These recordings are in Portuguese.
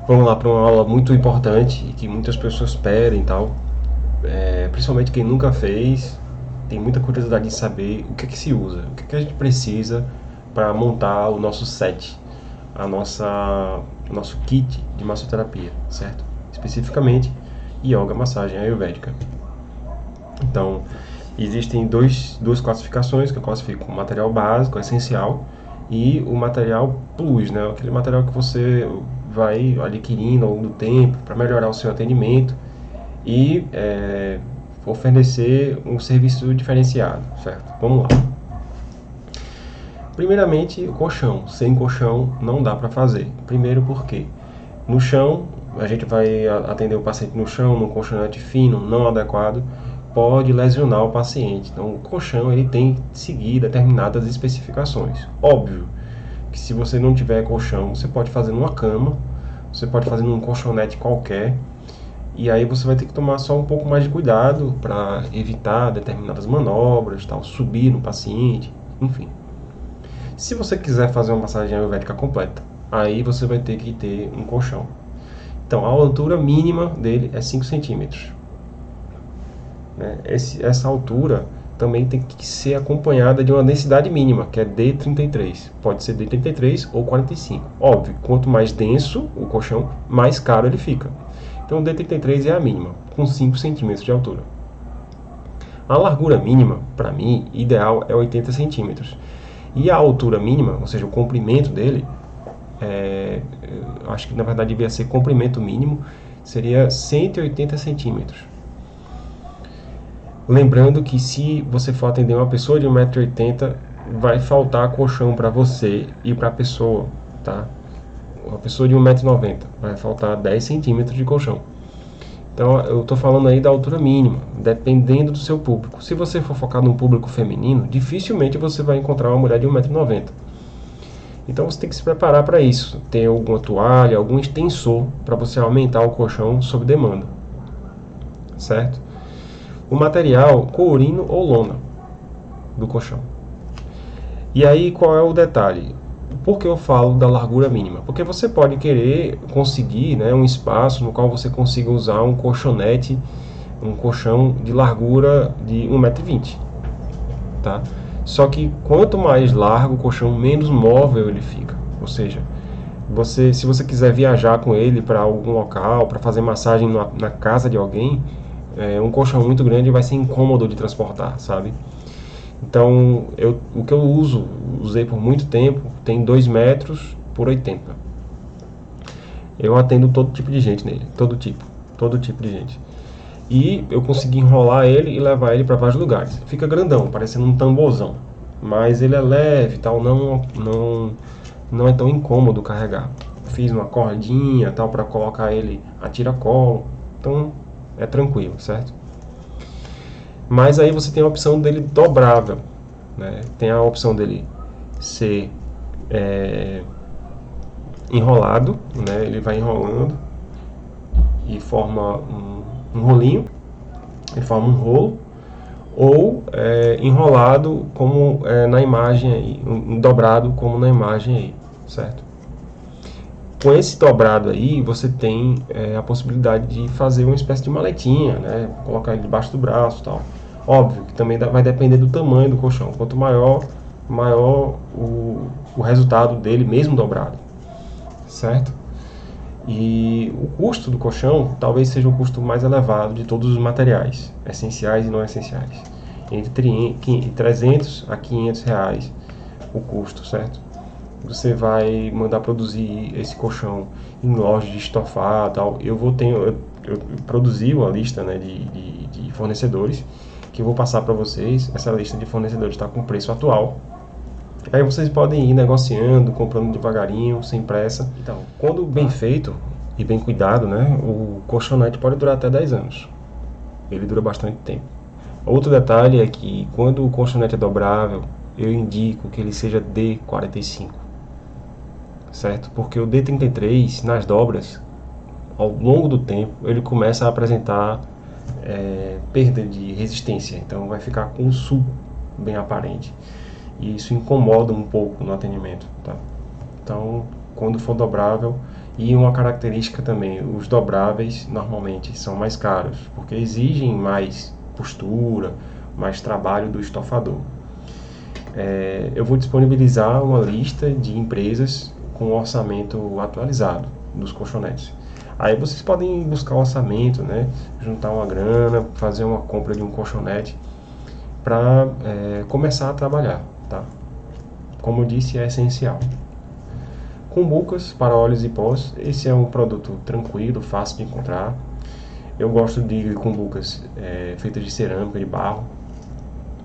Vamos lá para uma aula muito importante e que muitas pessoas pedem e tal. Principalmente quem nunca fez, tem muita curiosidade em saber o que é que se usa, o que é que a gente precisa para montar o nosso set, o nosso kit de massoterapia, certo? Especificamente, yoga, massagem ayurvédica. Então, existem duas classificações, que eu classifico o material básico, essencial, e o material plus, né? Aquele material que você vai adquirindo ao longo do tempo para melhorar o seu atendimento e oferecer um serviço diferenciado, certo? Vamos lá. Primeiramente, o colchão. Sem colchão não dá para fazer. Primeiro porque no chão, a gente vai atender o paciente no chão, num colchonete fino, não adequado, pode lesionar o paciente. Então, o colchão ele tem que seguir determinadas especificações. Óbvio que se você não tiver colchão, você pode fazer numa cama, você pode fazer num colchonete qualquer, e aí você vai ter que tomar só um pouco mais de cuidado para evitar determinadas manobras, tal, subir no paciente, enfim. Se você quiser fazer uma massagem ayurvédica completa, aí você vai ter que ter um colchão. Então, a altura mínima dele é 5 centímetros. Essa altura também tem que ser acompanhada de uma densidade mínima, que é D33. Pode ser D33 ou 45. Óbvio, quanto mais denso o colchão, mais caro ele fica. Então, D33 é a mínima, com 5 centímetros de altura. A largura mínima, para mim, ideal é 80 centímetros. E a altura mínima, ou seja, o comprimento dele, acho que na verdade devia ser comprimento mínimo, seria 180 centímetros. Lembrando que se você for atender uma pessoa de 1,80 m, vai faltar colchão para você e para a pessoa, tá? Uma pessoa de 1,90 m, vai faltar 10 centímetros de colchão. Então, eu estou falando aí da altura mínima, dependendo do seu público. Se você for focar num público feminino, dificilmente você vai encontrar uma mulher de 1,90 m. Então, você tem que se preparar para isso. Ter alguma toalha, algum extensor para você aumentar o colchão sob demanda. Certo? O material, courino ou lona do colchão. E aí, qual é o detalhe? Por que eu falo da largura mínima? Porque você pode querer conseguir, né, um espaço no qual você consiga usar um colchonete, um colchão de largura de 1,20 m, tá? Só que quanto mais largo o colchão, menos móvel ele fica. Ou seja, se você quiser viajar com ele para algum local, para fazer massagem na casa de alguém, um colchão muito grande vai ser incômodo de transportar, sabe? Então, o que eu usei por muito tempo, tem 2 metros por 80. Eu atendo todo tipo de gente nele, todo tipo de gente. E eu consegui enrolar ele e levar ele para vários lugares. Fica grandão, parecendo um tamborzão, mas ele é leve e tal, não é tão incômodo carregar. Fiz uma cordinha tal para colocar ele a tiracolo, então é tranquilo, certo? Mas aí você tem a opção dele dobrável, né? Tem a opção dele ser enrolado, né? Ele vai enrolando e forma um rolinho, ele forma um rolo, ou enrolado como na imagem aí, dobrado como na imagem aí, certo? Com esse dobrado aí, você tem a possibilidade de fazer uma espécie de maletinha, né? Colocar ele debaixo do braço e tal. Óbvio que também vai depender do tamanho do colchão. Quanto maior o resultado dele, mesmo dobrado. Certo? E o custo do colchão talvez seja o custo mais elevado de todos os materiais, essenciais e não essenciais. Entre 300 a 500 reais o custo, certo? Você vai mandar produzir esse colchão em loja de estofado, tal. Eu produzi uma lista, né, de fornecedores que eu vou passar para vocês. Essa lista de fornecedores está com preço atual. Aí vocês podem ir negociando, comprando devagarinho, sem pressa. Então, quando bem feito e bem cuidado, né, o colchonete pode durar até 10 anos. Ele dura bastante tempo. Outro detalhe é que quando o colchonete é dobrável, eu indico que ele seja D45. Certo? Porque o D33, nas dobras, ao longo do tempo, ele começa a apresentar perda de resistência. Então vai ficar com um sulco bem aparente. E isso incomoda um pouco no atendimento, tá? Então, quando for dobrável, E uma característica também, os dobráveis normalmente são mais caros, porque exigem mais postura, mais trabalho do estofador. Eu vou disponibilizar uma lista de empresas com orçamento atualizado dos colchonetes. Aí vocês podem buscar o orçamento, né? Juntar uma grana, fazer uma compra de um colchonete para começar a trabalhar, tá? Como eu disse, é essencial. Cumbucas para óleos e pós, esse é um produto tranquilo, fácil de encontrar. Eu gosto de cumbucas feitas de cerâmica, de barro,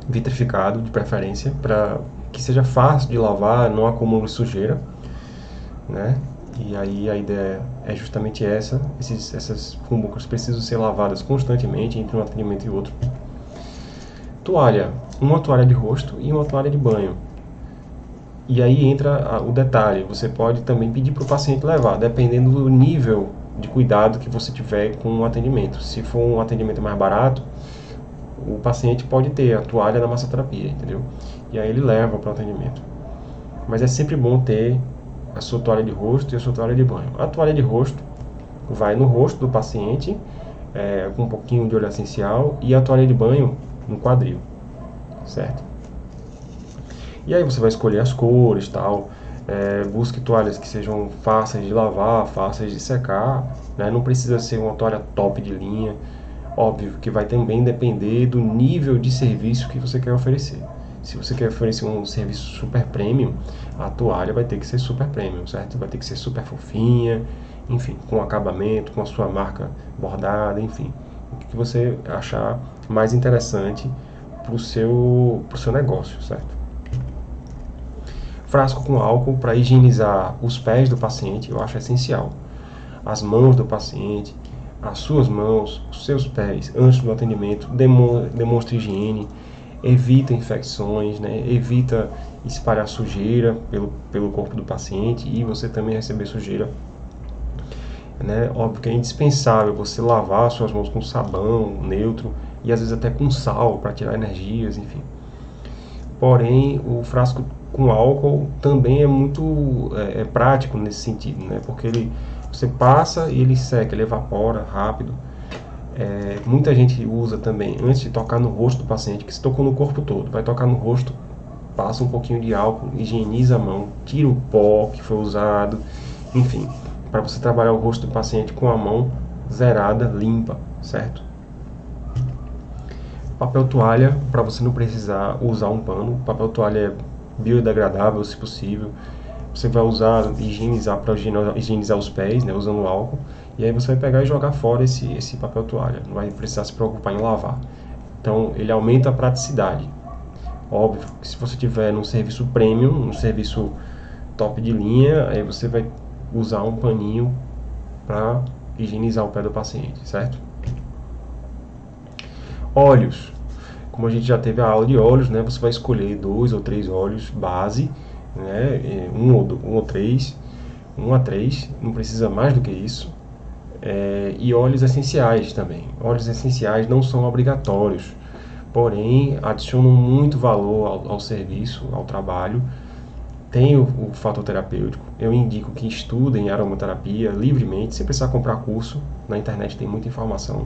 vitrificado de preferência, para que seja fácil de lavar, não acumule sujeira, né? E aí a ideia é justamente essa. Essas cumbucas precisam ser lavadas constantemente entre um atendimento e outro. Toalha, uma toalha de rosto e uma toalha de banho. E aí entra o detalhe, você pode também pedir para o paciente levar, dependendo do nível de cuidado que você tiver com o atendimento. Se for um atendimento mais barato, o paciente pode ter a toalha da massoterapia, entendeu? E aí ele leva para o atendimento. Mas é sempre bom ter a sua toalha de rosto e a sua toalha de banho. A toalha de rosto vai no rosto do paciente, com um pouquinho de óleo essencial, e a toalha de banho no quadril, certo? E aí você vai escolher as cores, tal. Busque toalhas que sejam fáceis de lavar, fáceis de secar, né? Não precisa ser uma toalha top de linha. Óbvio que vai também depender do nível de serviço que você quer oferecer. Se você quer oferecer um serviço super premium, a toalha vai ter que ser super premium, certo? Vai ter que ser super fofinha, enfim, com acabamento, com a sua marca bordada, enfim. O que você achar mais interessante para o seu negócio, certo? Frasco com álcool para higienizar os pés do paciente, eu acho essencial. As mãos do paciente, as suas mãos, os seus pés, antes do atendimento, demonstra higiene, evita infecções, né? Evita espalhar sujeira pelo corpo do paciente e você também receber sujeira, né? Óbvio que é indispensável você lavar suas mãos com sabão neutro e às vezes até com sal para tirar energias, enfim. Porém, o frasco com álcool também é muito prático nesse sentido, né? Porque você passa e ele seca, ele evapora rápido. Muita gente usa também, antes de tocar no rosto do paciente, que se tocou no corpo todo, vai tocar no rosto, passa um pouquinho de álcool, higieniza a mão, tira o pó que foi usado, enfim, para você trabalhar o rosto do paciente com a mão zerada, limpa, certo? Papel toalha, para você não precisar usar um pano. Papel toalha é biodegradável, se possível. Você vai usar, higienizar para higienizar os pés, né, usando álcool. E aí você vai pegar e jogar fora esse papel toalha. Não vai precisar se preocupar em lavar. Então, ele aumenta a praticidade. Óbvio que se você tiver num serviço premium, num serviço top de linha, aí você vai usar um paninho para higienizar o pé do paciente, certo? Óleos. Como a gente já teve a aula de óleos, né, você vai escolher 2 ou 3 óleos base, né, um ou 3, 1 a 3, não precisa mais do que isso. E óleos essenciais também. Óleos essenciais não são obrigatórios, porém adicionam muito valor ao serviço, ao trabalho. Tem o fator terapêutico. Eu indico que estudem aromaterapia livremente, sem precisar comprar curso. Na internet tem muita informação.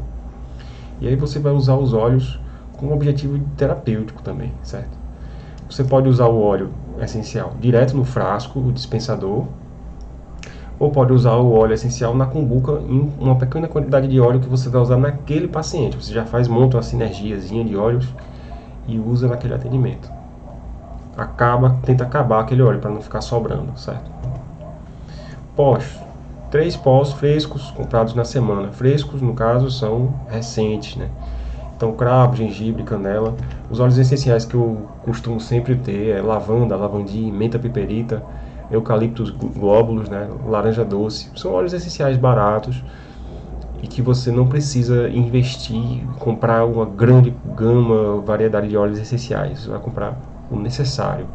E aí você vai usar os óleos com um objetivo terapêutico também, certo? Você pode usar o óleo essencial direto no frasco, o dispensador, ou pode usar o óleo essencial na cumbuca em uma pequena quantidade de óleo que você vai usar naquele paciente. Você já monta uma sinergiazinha de óleos e usa naquele atendimento. Tenta acabar aquele óleo para não ficar sobrando, certo? Pós. 3 pós frescos comprados na semana. Frescos, no caso, são recentes, né? Então, cravo, gengibre, canela. Os óleos essenciais que eu costumo sempre ter é lavanda, lavandim, menta piperita, eucaliptus glóbulos, né? Laranja doce. São óleos essenciais baratos e que você não precisa investir, comprar uma grande gama, variedade de óleos essenciais. Você vai comprar o necessário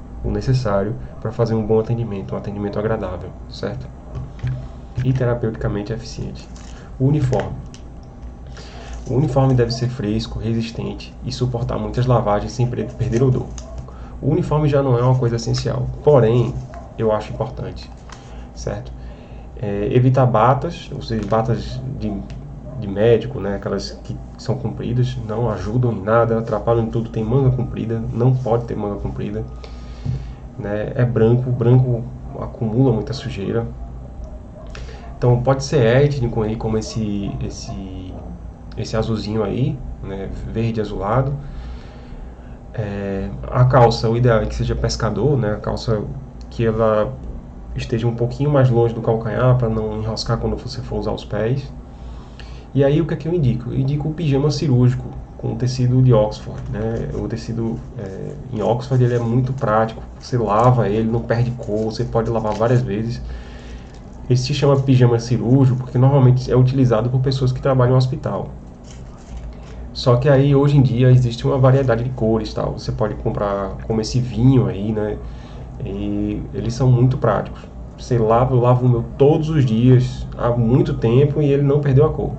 para fazer um bom atendimento, um atendimento agradável, certo? E terapeuticamente eficiente. O uniforme. O uniforme deve ser fresco, resistente e suportar muitas lavagens sem perder odor. O uniforme já não é uma coisa essencial, porém, eu acho importante, certo? Evitar batas, ou seja, batas de médico, né? Aquelas que são compridas, não ajudam em nada, atrapalham em tudo. Tem manga comprida, não pode ter manga comprida, né? É branco, branco acumula muita sujeira. Então pode ser étnico aí, como esse azulzinho aí, né? Verde azulado. A calça, o ideal é que seja pescador, né? A calça que ela esteja um pouquinho mais longe do calcanhar para não enroscar quando você for usar os pés. E aí o que é que eu indico? Eu indico o pijama cirúrgico com tecido de Oxford, né? O tecido em Oxford ele é muito prático. Você lava ele, não perde cor, você pode lavar várias vezes. Ele se chama pijama cirúrgico porque normalmente é utilizado por pessoas que trabalham no hospital. Só que aí hoje em dia existe uma variedade de cores, tal. Você pode comprar como esse vinho aí, né? E eles são muito práticos. Você lava, eu lavo o meu todos os dias há muito tempo e ele não perdeu a cor,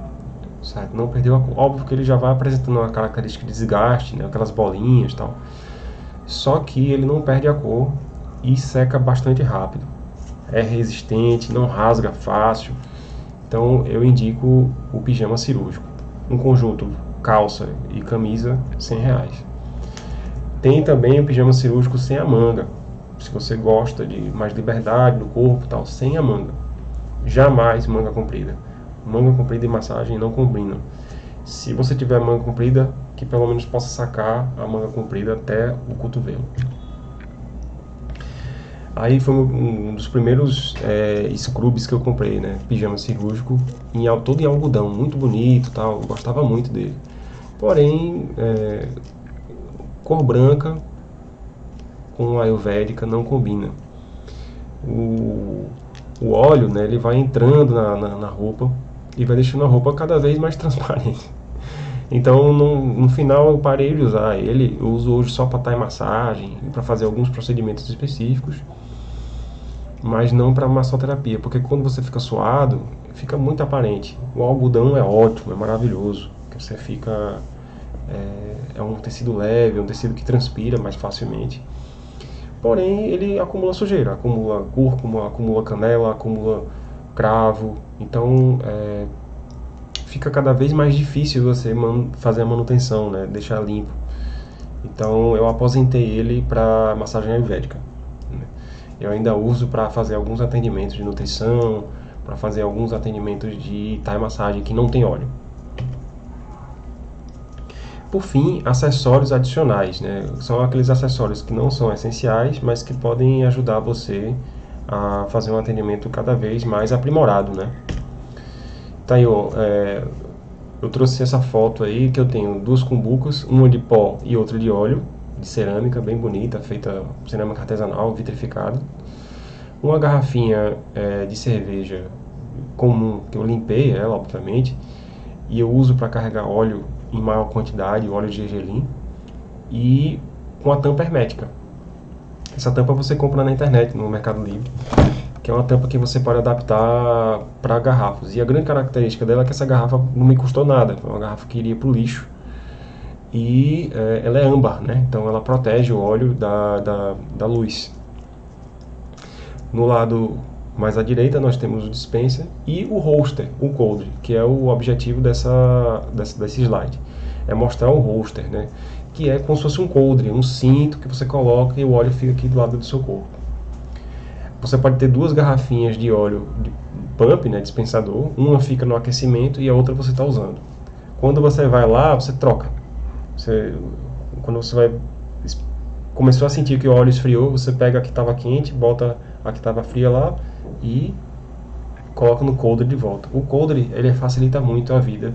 certo? Não perdeu a cor. Óbvio que ele já vai apresentando uma característica de desgaste, né? Aquelas bolinhas, tal. Só que ele não perde a cor e seca bastante rápido. É resistente, não rasga fácil. Então eu indico o pijama cirúrgico. Um conjunto calça e camisa, R$100. Tem também o pijama cirúrgico sem a manga. Se você gosta de mais liberdade no corpo, tal, sem a manga. Jamais manga comprida. Manga comprida e massagem não combinam. Se você tiver manga comprida, que pelo menos possa sacar a manga comprida até o cotovelo. Aí foi um dos primeiros scrubs que eu comprei, né? Pijama cirúrgico, todo em algodão, muito bonito, tal. Eu gostava muito dele. Porém, cor branca com a ayurvédica não combina. O óleo, né, ele vai entrando na roupa e vai deixando a roupa cada vez mais transparente. Então, no final, eu parei de usar ele. Eu uso hoje só para thai massagem e para fazer alguns procedimentos específicos, mas não para massoterapia, porque quando você fica suado, fica muito aparente. O algodão é ótimo, é maravilhoso, que você fica é um tecido leve, é um tecido que transpira mais facilmente. Porém, ele acumula sujeira, acumula cúrcuma, acumula canela, acumula cravo. Então, fica cada vez mais difícil você fazer a manutenção, né? Deixar limpo. Então, eu aposentei ele para massagem ayurvédica. Eu ainda uso para fazer alguns atendimentos de nutrição, para fazer alguns atendimentos de thai massagem que não tem óleo. Por fim, acessórios adicionais, né? São aqueles acessórios que não são essenciais, mas que podem ajudar você a fazer um atendimento cada vez mais aprimorado, né? Tá aí, ó, eu trouxe essa foto aí que eu tenho duas cumbucas, uma de pó e outra de óleo, de cerâmica, bem bonita, feita cerâmica artesanal, vitrificada. Uma garrafinha de cerveja comum, que eu limpei ela, obviamente, e eu uso para carregar óleo em maior quantidade, óleo de gergelim, e com a tampa hermética. Essa tampa você compra na internet, no Mercado Livre, que é uma tampa que você pode adaptar para garrafas. E a grande característica dela é que essa garrafa não me custou nada, foi uma garrafa que iria para o lixo, e ela é âmbar, né? Então ela protege o óleo da luz. No lado mais à direita nós temos o dispenser e o holster, o coldre, que é o objetivo desse slide. É mostrar o holster, né? Que é como se fosse um coldre, um cinto que você coloca e o óleo fica aqui do lado do seu corpo. Você pode ter duas garrafinhas de óleo de pump, né, dispensador, uma fica no aquecimento e a outra você está usando. Quando você vai lá, você troca. Quando você começou a sentir que o óleo esfriou, você pega a que estava quente, bota a que estava fria lá e coloca no coldre de volta. O coldre, ele facilita muito a vida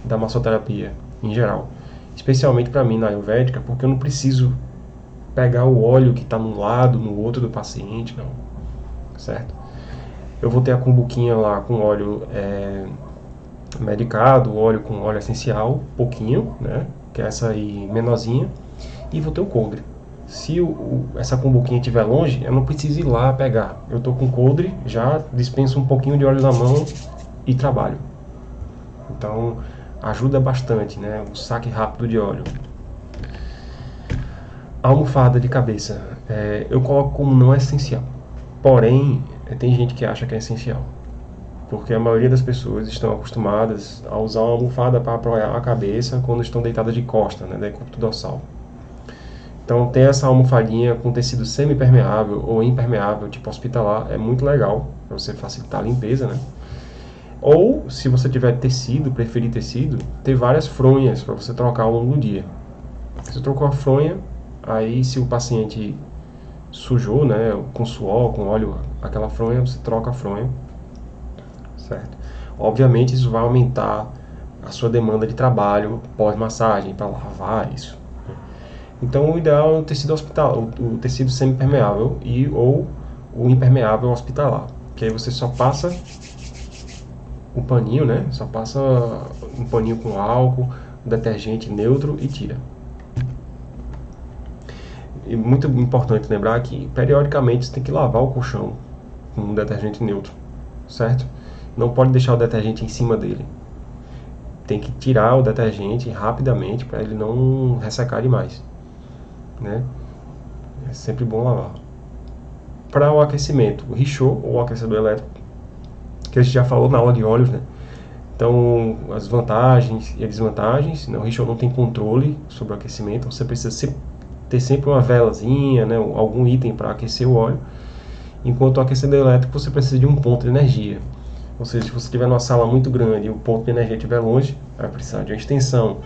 da massoterapia em geral, especialmente para mim na ayurvédica, porque eu não preciso pegar o óleo que está num lado, no outro do paciente, não, certo? Eu vou ter a cumbuquinha lá com óleo medicado, óleo com óleo essencial, pouquinho, né? Que é essa aí menorzinha, e vou ter o coldre. Se essa cumbuquinha estiver longe, eu não preciso ir lá pegar. Eu estou com coldre, já dispenso um pouquinho de óleo na mão e trabalho. Então, ajuda bastante, né? O saque rápido de óleo. Almofada de cabeça. Eu coloco como não essencial. Porém, tem gente que acha que é essencial. porque a maioria das pessoas estão acostumadas a usar uma almofada para apoiar a cabeça quando estão deitadas de costa, né, decúbito dorsal. Então, ter essa almofadinha com tecido semi-permeável ou impermeável, tipo hospitalar, é muito legal para você facilitar a limpeza, né? Ou, se você tiver tecido, preferir tecido, ter várias fronhas para você trocar ao longo do dia. Você trocou a fronha, aí se o paciente sujou, né, com suor, com óleo, aquela fronha, você troca a fronha, certo? Obviamente isso vai aumentar a sua demanda de trabalho pós-massagem, para lavar isso. Então o ideal é o tecido hospitalar, o tecido semi-permeável ou o impermeável hospitalar, que aí você só passa o paninho, né? Só passa um paninho com álcool, detergente neutro e tira. E muito importante lembrar que periodicamente você tem que lavar o colchão com um detergente neutro, certo? Não pode deixar o detergente em cima dele. Tem que tirar o detergente rapidamente para ele não ressecar demais, né? É sempre bom lavar. Para o aquecimento, o Richaud ou aquecedor elétrico, que a gente já falou na aula de óleos, né? Então, as vantagens e as desvantagens, né? O Richaud não tem controle sobre o aquecimento, você precisa ter sempre uma velazinha, né? Algum item para aquecer o óleo, enquanto o aquecedor elétrico você precisa de um ponto de energia. Ou seja, se você estiver numa sala muito grande e o ponto de energia estiver longe, vai precisar de uma extensão.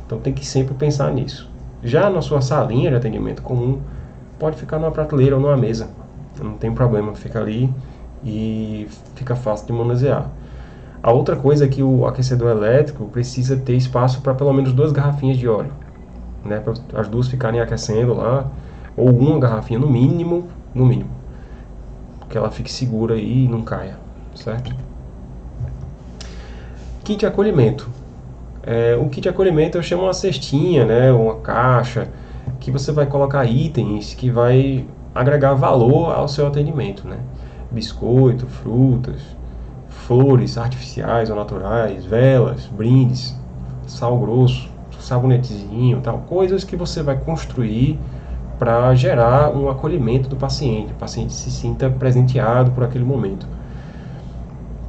Então tem que sempre pensar nisso. Já na sua salinha de atendimento comum, pode ficar numa prateleira ou numa mesa. Não tem problema, fica ali e fica fácil de manusear. A outra coisa é que o aquecedor elétrico precisa ter espaço para pelo menos 2 garrafinhas de óleo, né, para as duas ficarem aquecendo lá, ou uma garrafinha no mínimo, que ela fique segura e não caia, certo? Kit de acolhimento. O kit de acolhimento eu chamo uma cestinha, né, uma caixa, que você vai colocar itens que vai agregar valor ao seu atendimento, né? Biscoito, frutas, flores artificiais ou naturais, velas, brindes, sal grosso, sabonetezinho, tal, coisas que você vai construir para gerar um acolhimento do paciente, o paciente se sinta presenteado por aquele momento,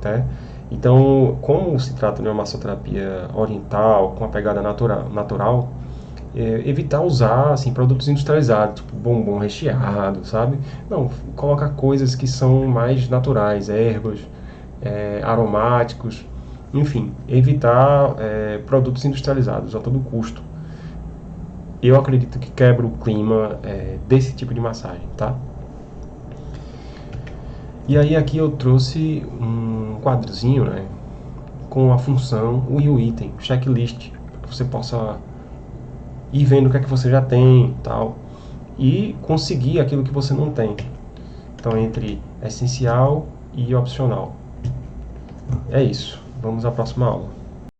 tá? Então, como se trata de uma massoterapia oriental, com uma pegada natural, evitar usar assim, produtos industrializados, tipo bombom recheado, sabe? Não, colocar coisas que são mais naturais, ervas, aromáticos, enfim, evitar produtos industrializados a todo custo. Eu acredito que quebra o clima desse tipo de massagem, tá? E aí aqui eu trouxe um quadrozinho, né, com a função e o item, checklist, para que você possa ir vendo o que é que você já tem, tal, e conseguir aquilo que você não tem. Então, entre essencial e opcional. É isso. Vamos à próxima aula.